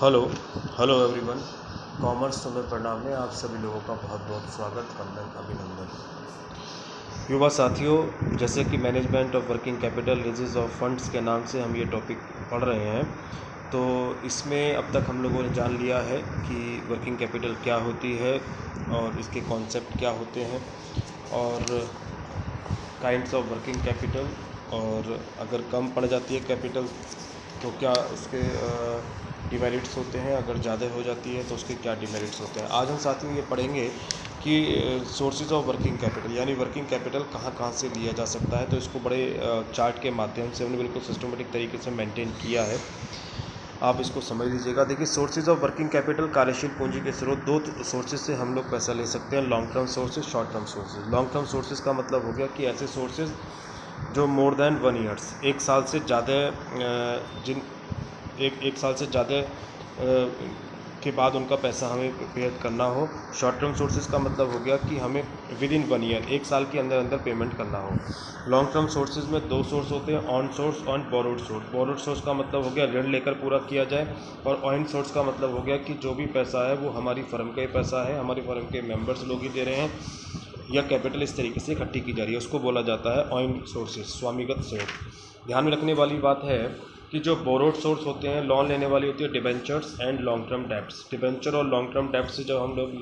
Hello hello everyone. Commerce तुम्हें प्रणाम में आप सभी लोगों का बहुत बहुत स्वागत, वंदन, अभिनंदन। युवा साथियों, जैसे कि management of working capital, raises of funds के नाम से हम ये टॉपिक पढ़ रहे हैं, तो इसमें अब तक हम लोगों ने जान लिया है कि वर्किंग कैपिटल क्या होती है और इसके कॉन्सेप्ट क्या होते हैं और काइंड्स ऑफ वर्किंग कैपिटल, और अगर कम पड़ जाती है कैपिटल तो क्या उसके डिमेरिट्स होते हैं, अगर ज़्यादा हो जाती है तो उसके क्या डिमेरिट्स होते हैं। आज हम साथियों ये पढ़ेंगे कि सोर्सेज ऑफ वर्किंग कैपिटल, यानी वर्किंग कैपिटल कहाँ कहाँ से लिया जा सकता है। तो इसको बड़े चार्ट के माध्यम से हमने बिल्कुल सिस्टमेटिक तरीके से मेंटेन किया है, आप इसको समझ लीजिएगा। देखिए, सोर्सेज ऑफ वर्किंग कैपिटल, कार्यशील पूंजी के स्रोत, दो सोर्सेज से हम लोग पैसा ले सकते हैं, long term sources, short term sources. Long term sources का मतलब हो गया कि ऐसे सोर्सेज जो मोर देन 1 ईयर्स, एक साल से ज़्यादा एक साल से ज़्यादा के बाद उनका पैसा हमें पे करना हो। शॉर्ट टर्म सोर्सेज का मतलब हो गया कि हमें विद इन 1 ईयर, एक साल के अंदर अंदर पेमेंट करना हो। लॉन्ग टर्म सोर्सेज में दो सोर्स होते हैं, ऑन सोर्स और बोरोड सोर्स। बोरोड सोर्स का मतलब हो गया ऋण लेकर पूरा किया जाए, और ऑन सोर्स का मतलब हो गया कि जो भी पैसा है वो हमारी फर्म का ही पैसा है, हमारी फर्म के मेंबर्स लोग ही दे रहे हैं, या कैपिटल इस तरीके से इकट्ठी की जा रही है, उसको बोला जाता है ऑन सोर्सेज, स्वामिगत स्रोत। ध्यान में रखने वाली बात है कि जो बोरोड सोर्स होते हैं, लोन लेने वाली होती है debentures and long term debts. Debenture और लॉन्ग टर्म डेब्ट से जब हम लोग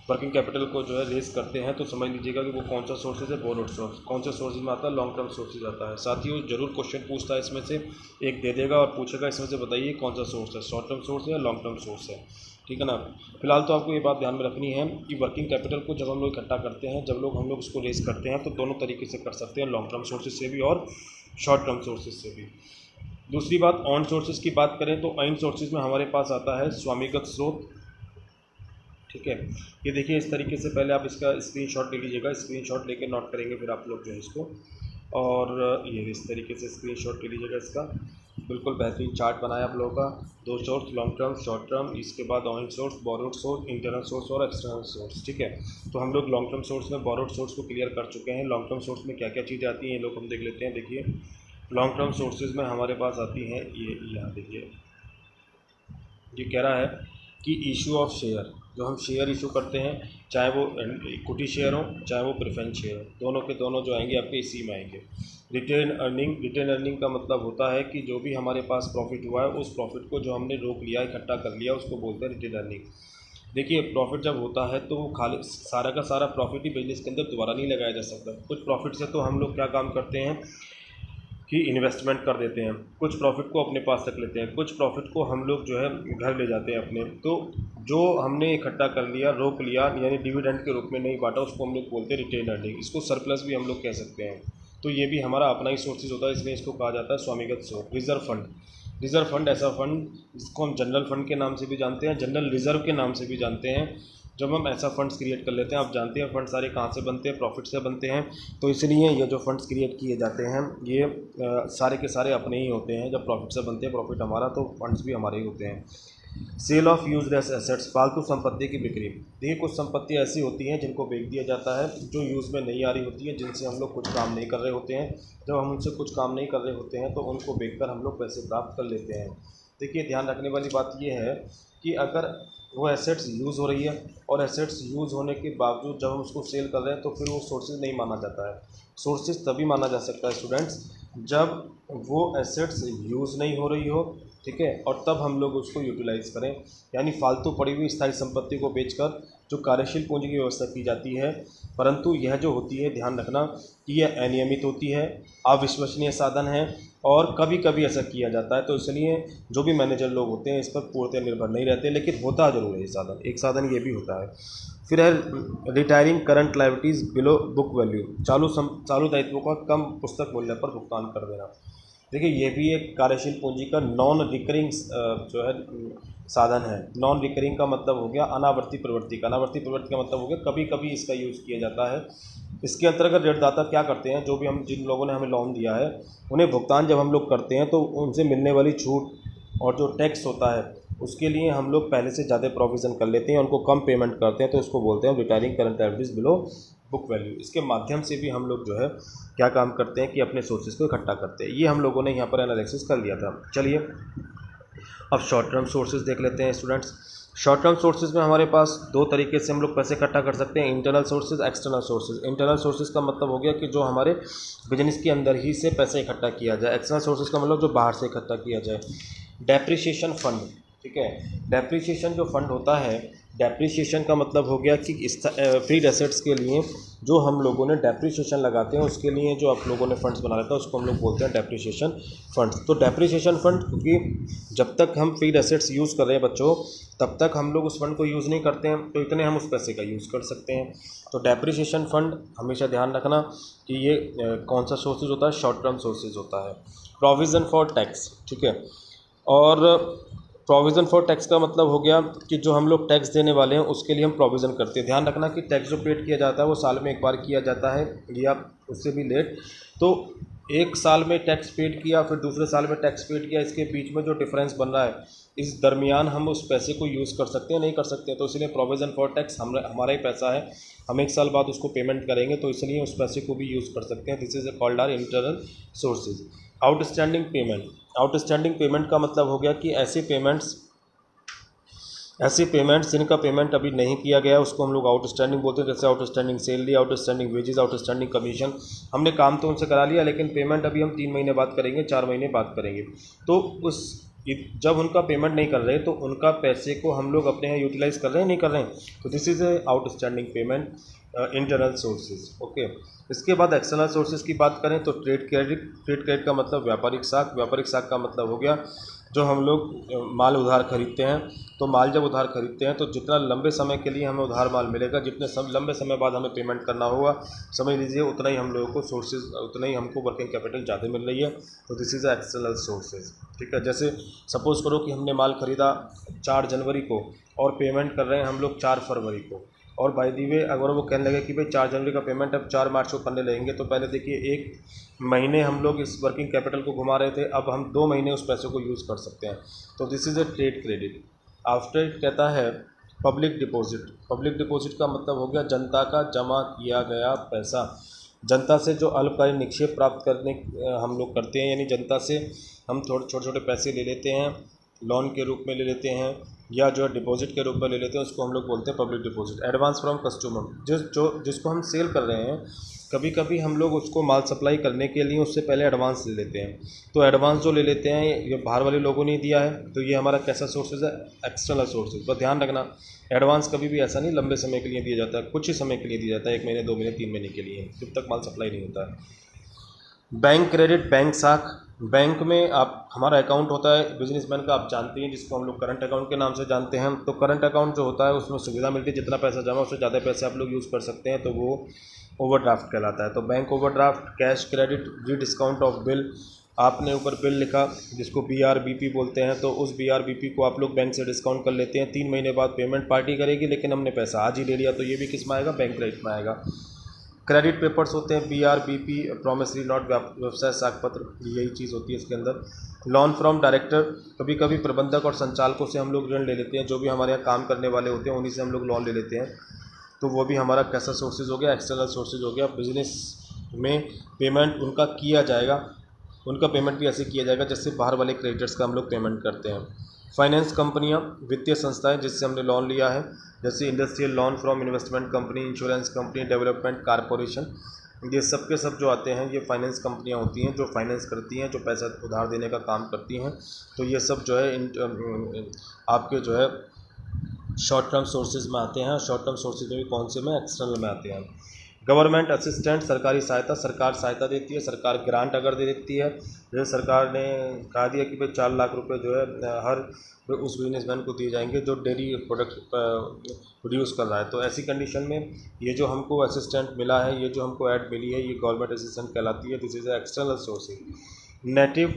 वर्किंग कैपिटल को जो है रेस करते हैं, तो समझ लीजिएगा कि वो कौन सा सोर्सेज है, बोरोड सोर्स। कौन सा सोर्सेज में आता है, लॉन्ग टर्म सोर्सेज आता है। साथियों, जरूर क्वेश्चन पूछता है इसमें से, एक दे देगा और पूछेगा इसमें से बताइए कौन सा सोर्स है, शॉर्ट टर्म सोर्स है या लॉन्ग टर्म सोर्स है, ठीक है ना। फिलहाल तो आपको ये बात ध्यान में रखनी है कि वर्किंग कैपिटल को जब हम लोग इकट्ठा करते हैं, जब हम लोग इसको रेस करते हैं, तो दोनों तरीके से कर सकते हैं, लॉन्ग टर्म सोर्सेज से भी और शॉर्ट टर्म सोर्सेज से भी। दूसरी बात, ऑन सोर्सेज की बात करें तो ऑन सोर्सेज में हमारे पास आता है स्वामिगत स्रोत, ठीक है। ये देखिए इस तरीके से, पहले आप इसका स्क्रीनशॉट ले लीजिएगा, स्क्रीनशॉट लेके नोट करेंगे फिर आप लोग जो है इसको, और ये इस तरीके से स्क्रीनशॉट ले लीजिएगा इसका। बिल्कुल बेहतरीन चार्ट बनाया आप लोगों का। दो source, long term, short term, इसके बाद on source, borrowed source, internal source और एक्सटर्नल सोर्स, ठीक है। तो हम लोग लॉन्ग टर्म सोर्स में बोरोड सोर्स को क्लियर कर चुके हैं। लॉन्ग टर्म सोर्स में क्या क्या चीज़ें आती हैं ये लोग हम देख लेते हैं। देखिए, लॉन्ग टर्म सोर्सेज में हमारे पास आती हैं ये, यहाँ देखिए, ये कह रहा है कि इशू ऑफ शेयर, जो हम शेयर इशू करते हैं, चाहे वो इक्विटी शेयर हो चाहे वो प्रेफरेंस शेयर हो, दोनों के दोनों जो आएंगे आपके इसी में आएंगे। रिटेन अर्निंग, रिटेन अर्निंग का मतलब होता है कि जो भी हमारे पास प्रॉफिट हुआ है, उस प्रॉफिट को जो हमने रोक लिया, इकट्ठा कर लिया, उसको बोलते हैं रिटेन अर्निंग। देखिए, प्रॉफिट जब होता है तो वो खाली सारा का सारा प्रॉफिट ही बिजनेस के अंदर दोबारा नहीं लगाया जा सकता। कुछ प्रॉफिट से तो हम लोग क्या काम करते हैं कि इन्वेस्टमेंट कर देते हैं, कुछ प्रॉफिट को अपने पास रख लेते हैं, कुछ प्रॉफिट को हम लोग जो है घर ले जाते हैं अपने। तो जो हमने इकट्ठा कर लिया, रोक लिया, यानी डिविडेंड के रूप में नहीं बांटा, उसको हम लोग बोलते हैं रिटेन अर्निंग। इसको सरप्लस भी हम लोग कह सकते हैं। तो ये भी हमारा अपना ही सोर्सेज होता है, इसलिए इसको कहा जाता है स्वामिगत स्रोत। रिजर्व फंड, रिजर्व फंड ऐसा फंड जिसको हम जनरल फंड के नाम से भी जानते हैं, जनरल रिजर्व के नाम से भी जानते हैं। जब हम ऐसा फंड्स क्रिएट कर लेते हैं, आप जानते हैं फंड सारे कहाँ से बनते हैं, प्रॉफिट से बनते हैं, तो इसलिए ये जो फंड्स क्रिएट किए जाते हैं ये सारे के सारे अपने ही होते हैं। जब प्रॉफिट से बनते हैं, प्रॉफिट हमारा, तो फंड्स भी हमारे ही होते हैं। सेल ऑफ यूजलेस एसेट्स, फालतू संपत्ति की बिक्री। देखिए, कुछ संपत्ति ऐसी होती हैं जिनको बेच दिया जाता है, जो यूज़ में नहीं आ रही होती है, जिनसे हम लोग कुछ काम नहीं कर रहे होते हैं। जब हम उनसे कुछ काम नहीं कर रहे होते हैं तो उनको बेचकर हम लोग पैसे प्राप्त कर लेते हैं। देखिए, ध्यान रखने वाली बात यह है कि अगर वो एसेट्स यूज़ हो रही है, और एसेट्स यूज़ होने के बावजूद जब हम उसको सेल कर रहे हैं, तो फिर वो सोर्सेज नहीं माना जाता है। सोर्सेज तभी माना जा सकता है स्टूडेंट्स, जब वो एसेट्स यूज़ नहीं हो रही हो, ठीक है, और तब हम लोग उसको यूटिलाइज़ करें, यानी फालतू पड़ी हुई स्थायी संपत्ति को बेचकर जो कार्यशील पूंजी की व्यवस्था की जाती है। परंतु यह जो होती है, ध्यान रखना कि यह अनियमित होती है, अविश्वसनीय साधन है, और कभी कभी ऐसा किया जाता है। तो इसलिए जो भी मैनेजर लोग होते हैं इस पर पूर्णतः निर्भर नहीं रहते, लेकिन होता जरूर है ये साधन, एक साधन ये भी होता है। फिर है retiring current liabilities below book value, चालू दायित्वों का कम पुस्तक मूल्य पर भुगतान कर देना। देखिए, ये भी एक कार्यशील पूंजी का नॉन रिकरिंग जो है साधन है। नॉन रिकरिंग का मतलब हो गया अनावर्ती प्रवृत्ति का। अनावर्ती प्रवृत्ति का मतलब हो गया कभी कभी इसका यूज़ किया जाता है। इसके अंतर्गत ऋणदाता क्या करते हैं, जो भी हम जिन लोगों ने हमें लोन दिया है, उन्हें भुगतान जब हम लोग करते हैं तो उनसे मिलने वाली छूट और जो टैक्स होता है उसके लिए हम लोग पहले से ज़्यादा प्रोविज़न कर लेते हैं, उनको कम पेमेंट करते हैं, तो इसको बोलते हैं retiring current liabilities below book value. इसके माध्यम से भी हम लोग जो है क्या काम करते हैं कि अपने सोर्सेज को इकट्ठा करते हैं। ये हम लोगों ने यहाँ पर एनालिसिस कर लिया था। चलिए, अब शॉर्ट टर्म सोर्सेज देख लेते हैं स्टूडेंट्स। शॉर्ट टर्म सोर्सेज में हमारे पास दो तरीके से हम लोग पैसे इकट्ठा कर सकते हैं, internal sources, external sources. Internal sources का मतलब हो गया कि जो हमारे बिजनेस के अंदर ही से पैसे इकट्ठा किया जाए। एक्सटर्नल सोर्सेज का मतलब जो बाहर से इकट्ठा किया जाए। डेप्रिसिएशन फंड, ठीक है। डेप्रिसिएशन जो फंड होता है, डेप्रिसिएशन का मतलब हो गया कि फ्रीड एसेट्स के लिए जो हम लोगों ने डेप्रिसिएशन लगाते हैं उसके लिए जो आप लोगों ने फंड्स बना रखा है उसको हम लोग बोलते हैं डेप्रिसिएशन फंड। तो डेप्रिसिएशन फंड, क्योंकि जब तक हम फ्रीड एसेट्स यूज़ कर रहे हैं बच्चों तब तक हम लोग उस फंड को यूज़ नहीं करते हैं, तो इतने हम उस पैसे का यूज़ कर सकते हैं। तो डेप्रिसिएशन फंड हमेशा ध्यान रखना कि ये कौन सा सोर्सेज होता है, शॉर्ट टर्म सोर्सेज होता है। प्रोविज़न फॉर टैक्स, ठीक है। और प्रोविज़न फॉर टैक्स का मतलब हो गया कि जो हम लोग टैक्स देने वाले हैं उसके लिए हम प्रोविज़न करते हैं। ध्यान रखना कि टैक्स जो पेड किया जाता है वो साल में एक बार किया जाता है या उससे भी लेट। तो एक साल में टैक्स पेड किया फिर दूसरे साल में टैक्स पेड किया, इसके बीच में जो डिफरेंस बन रहा है इस दरमियान हम उस पैसे को यूज़ कर सकते हैं, नहीं कर सकते हैं। तो इसलिए प्रोविज़न फॉर टैक्स हमारा ही पैसा है, हम एक साल बाद उसको पेमेंट करेंगे, तो इसलिए उस पैसे को भी यूज़ कर सकते हैं। This is called our internal sources. Outstanding payment, outstanding payment का मतलब हो गया कि ऐसे पेमेंट्स जिनका पेमेंट अभी नहीं किया गया उसको हम लोग आउटस्टैंडिंग बोलते हैं। जैसे outstanding salary, outstanding wages, outstanding commission. हमने काम तो उनसे करा लिया लेकिन पेमेंट अभी हम 3 महीने बाद करेंगे, 4 महीने बाद करेंगे। तो उस जब उनका पेमेंट नहीं कर रहे तो उनका पैसे को हम लोग अपने यहाँ यूटिलाइज कर रहे हैं, नहीं कर रहे हैं, तो this is a outstanding payment, internal sources. Okay. इसके बाद एक्सटर्नल सोर्सेज की बात करें तो ट्रेड क्रेडिट का मतलब व्यापारिक साख का मतलब हो गया जो हम लोग माल उधार खरीदते हैं। तो माल जब उधार खरीदते हैं तो जितना लंबे समय के लिए हमें उधार माल मिलेगा, जितने लंबे समय बाद हमें पेमेंट करना होगा, समझ लीजिए उतना ही हम लोगों को सोर्सेज, उतना ही हमको वर्किंग कैपिटल ज़्यादा मिल रही है। तो दिस इज़ एक्सटर्नल सोर्सेज, ठीक है। जैसे सपोज़ करो कि हमने माल ख़रीदा 4 जनवरी को और पेमेंट कर रहे हैं हम लोग 4 फरवरी को, और बाय दी वे अगर वो कहने लगे कि भाई 4 जनवरी का पेमेंट अब 4 मार्च को करने लगेंगे, तो पहले देखिए 1 महीने हम लोग इस वर्किंग कैपिटल को घुमा रहे थे, अब हम 2 महीने उस पैसे को यूज़ कर सकते हैं। तो this is a trade credit. After it कहता है पब्लिक डिपॉजिट। पब्लिक डिपॉजिट का मतलब हो गया जनता का जमा किया गया पैसा। जनता से जो अल्पकालीन निक्षेप प्राप्त करने हम लोग करते हैं, यानी जनता से हम थोड़े छोटे छोटे पैसे ले लेते हैं, लोन के रूप में ले लेते हैं या जो है डिपॉजिट के रूप में ले लेते हैं, उसको हम लोग बोलते हैं public deposit. Advance from customer, जिसको हम सेल कर रहे हैं, कभी कभी हम लोग उसको माल सप्लाई करने के लिए उससे पहले एडवांस ले लेते हैं। तो एडवांस जो ले लेते हैं ये बाहर वाले लोगों ने दिया है, तो ये हमारा कैसा सोर्सेज है, एक्सटर्नल सोर्सेज। पर ध्यान रखना एडवांस कभी भी ऐसा नहीं लंबे समय के लिए दिया जाता है, कुछ ही समय के लिए दिया जाता है, 1 महीने 2 महीने 3 महीने के लिए, जब तक माल सप्लाई नहीं होता है। बैंक क्रेडिट, बैंक साख। बैंक में आप हमारा अकाउंट होता है बिजनेसमैन का, आप जानते हैं, जिसको हम लोग करंट अकाउंट के नाम से जानते हैं। तो करंट अकाउंट जो होता है उसमें सुविधा मिलती है, जितना पैसा जमा उससे ज़्यादा पैसे आप लोग यूज़ कर सकते हैं, तो वो ओवरड्राफ्ट कहलाता है। तो बैंक ओवरड्राफ्ट, कैश क्रेडिट, री डिस्काउंट ऑफ बिल। आपने ऊपर बिल लिखा जिसको BRBP बोलते हैं, तो उस BRBP को आप लोग बैंक से डिस्काउंट कर लेते हैं। 3 महीने बाद पेमेंट पार्टी करेगी लेकिन हमने पैसा आज ही ले लिया, तो ये भी किस में आएगा, बैंक क्रेडिट में आएगा। क्रेडिट पेपर्स होते हैं BRBP, प्रॉमिसरी नोट, व्यवसाय साख पत्र, यही चीज़ होती है इसके अंदर। लोन फ्रॉम डायरेक्टर, कभी कभी प्रबंधक और संचालकों से हम लोग ऋण ले लेते हैं, जो भी हमारे यहाँ काम करने वाले होते हैं उन्हीं से हम लोग लोन ले लेते हैं। तो वो भी हमारा कैसा सोर्सेज हो गया, एक्सटर्नल सोर्सेज हो गया। बिजनेस में पेमेंट उनका किया जाएगा, उनका पेमेंट भी ऐसे किया जाएगा जैसे बाहर वाले क्रेडिटर्स का हम लोग पेमेंट करते हैं। फाइनेंस कंपनियां, वित्तीय संस्थाएं जिससे हमने लोन लिया है, जैसे industrial loan from investment company, insurance company, development corporation, ये सब के सब जो आते हैं ये फाइनेंस कंपनियां होती हैं जो फाइनेंस करती हैं, जो पैसा उधार देने का काम करती हैं। तो ये सब जो है आपके जो है शॉर्ट टर्म सोर्सेज में आते हैं। शॉर्ट टर्म सोर्सेज में भी कौन से में, एक्सटर्नल में आते हैं। गवर्नमेंट असिस्टेंट, सरकारी सहायता, सरकार सहायता देती है, सरकार ग्रांट अगर दे देती है, जैसे सरकार ने कहा दिया कि भाई 4 लाख रुपए जो है हर उस बिजनेसमैन को दिए जाएंगे जो डेयरी प्रोडक्ट प्रोड्यूस कर रहा है। तो ऐसी कंडीशन में ये जो हमको असिस्टेंट मिला है, ये जो हमको ऐड मिली है, ये गवर्नमेंट असिस्टेंट कहलाती है। This is external sources. Native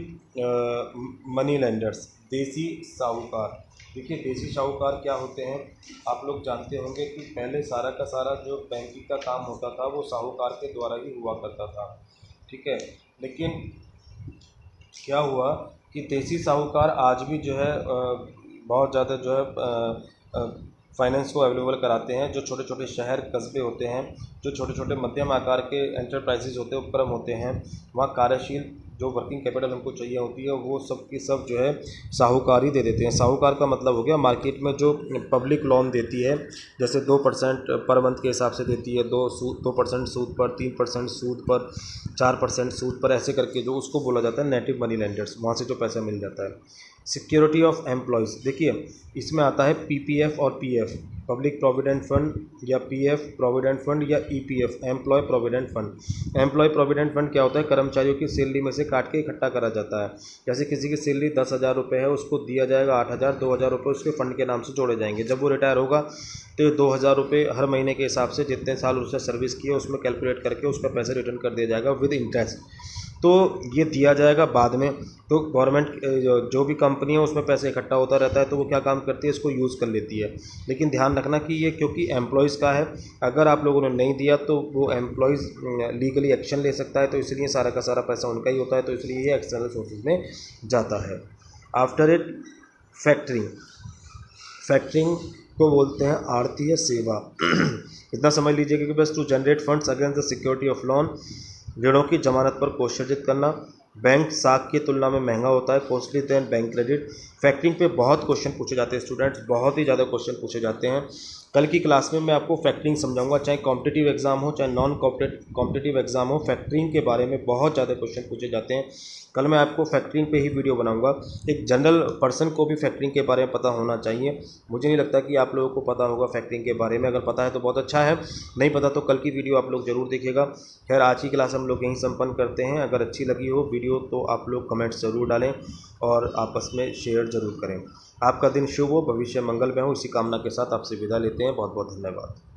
money lenders, देसी साहूकार। देखिए देसी साहूकार क्या होते हैं, आप लोग जानते होंगे कि पहले सारा का सारा जो बैंकिंग का काम होता था वो साहूकार के द्वारा ही हुआ करता था, ठीक है। लेकिन क्या हुआ कि देसी साहूकार आज भी जो है बहुत ज़्यादा जो है फाइनेंस को अवेलेबल कराते हैं। जो छोटे छोटे शहर कस्बे होते हैं, जो छोटे छोटे मध्यम आकार के एंटरप्राइजेज होते हैं, उपक्रम होते हैं, वहाँ कार्यशील जो वर्किंग कैपिटल हमको चाहिए होती है वो सब की सब जो है साहूकार ही दे देते हैं। साहूकार का मतलब हो गया मार्केट में जो पब्लिक लोन देती है, जैसे 2% पर मंथ के हिसाब से देती है, 2% सूद पर, 3% सूद पर, 4% सूद पर, ऐसे करके जो उसको बोला जाता है नेटिव मनी लेंडर्स, वहाँ से जो पैसा मिल जाता है। सिक्योरिटी ऑफ एम्प्लॉयज़, देखिए इसमें आता है पीपीएफ और पीएफ, पब्लिक प्रोविडेंट फंड या पीएफ प्रोविडेंट फंड या EPF employ provident fund. Employ provident fund क्या होता है, कर्मचारियों की सैलरी में से काट के इकट्ठा करा जाता है। जैसे किसी की सैलरी 10,000 रुपये है, उसको दिया जाएगा 8,000, 2,000 रुपये उसके फंड के नाम से जोड़े जाएंगे। जब वो रिटायर होगा तो 2,000 रुपये हर महीने के हिसाब से जितने साल उसने सर्विस की है उसमें कैलकुलेट करके उसका पैसा रिटर्न कर दिया जाएगा विद इंटरेस्ट। तो ये दिया जाएगा बाद में। तो गवर्नमेंट जो भी कंपनी है उसमें पैसे इकट्ठा होता रहता है, तो वो क्या काम करती है, इसको यूज़ कर लेती है। लेकिन ध्यान रखना कि ये क्योंकि एम्प्लॉयज़ का है, अगर आप लोगों ने नहीं दिया तो वो एम्प्लॉयज़ लीगली एक्शन ले सकता है, तो इसलिए सारा का सारा पैसा उनका ही होता है, तो इसलिए ये एक्सटर्नल सोर्सेज में जाता है। आफ्टर इट फैक्टरिंग, फैक्टरिंग को बोलते हैं आड़तीय सेवा। इतना समझ लीजिएगा कि बस to generate funds against the security of loan, ऋणों की जमानत पर कोष सृजित करना। बैंक साख की तुलना में महंगा होता है, costly than bank credit. Factoring पे बहुत क्वेश्चन पूछे जाते हैं स्टूडेंट्स, बहुत ही ज़्यादा क्वेश्चन पूछे जाते हैं। कल की क्लास में मैं आपको फैक्टरिंग समझाऊंगा, चाहे कॉम्पिटिटिव एग्जाम हो चाहे नॉन कॉम्पिटिटिव एग्जाम हो, फैक्टरिंग के बारे में बहुत ज़्यादा क्वेश्चन पूछे जाते हैं। कल मैं आपको फैक्टरिंग पे ही वीडियो बनाऊंगा। एक जनरल पर्सन को भी फैक्टरिंग के बारे में पता होना चाहिए। मुझे नहीं लगता कि आप लोगों को पता होगा फैक्टरिंग के बारे में, अगर पता है तो बहुत अच्छा है, नहीं पता तो कल की वीडियो आप लोग ज़रूर देखिएगा। खैर आज की क्लास हम लोग यहीं संपन्न करते हैं। अगर अच्छी लगी हो वीडियो तो आप लोग कमेंट्स ज़रूर डालें और आपस में शेयर ज़रूर करें। आपका दिन शुभ हो, भविष्य मंगल में हो, इसी कामना के साथ आपसे विदा लेते हैं। बहुत बहुत धन्यवाद।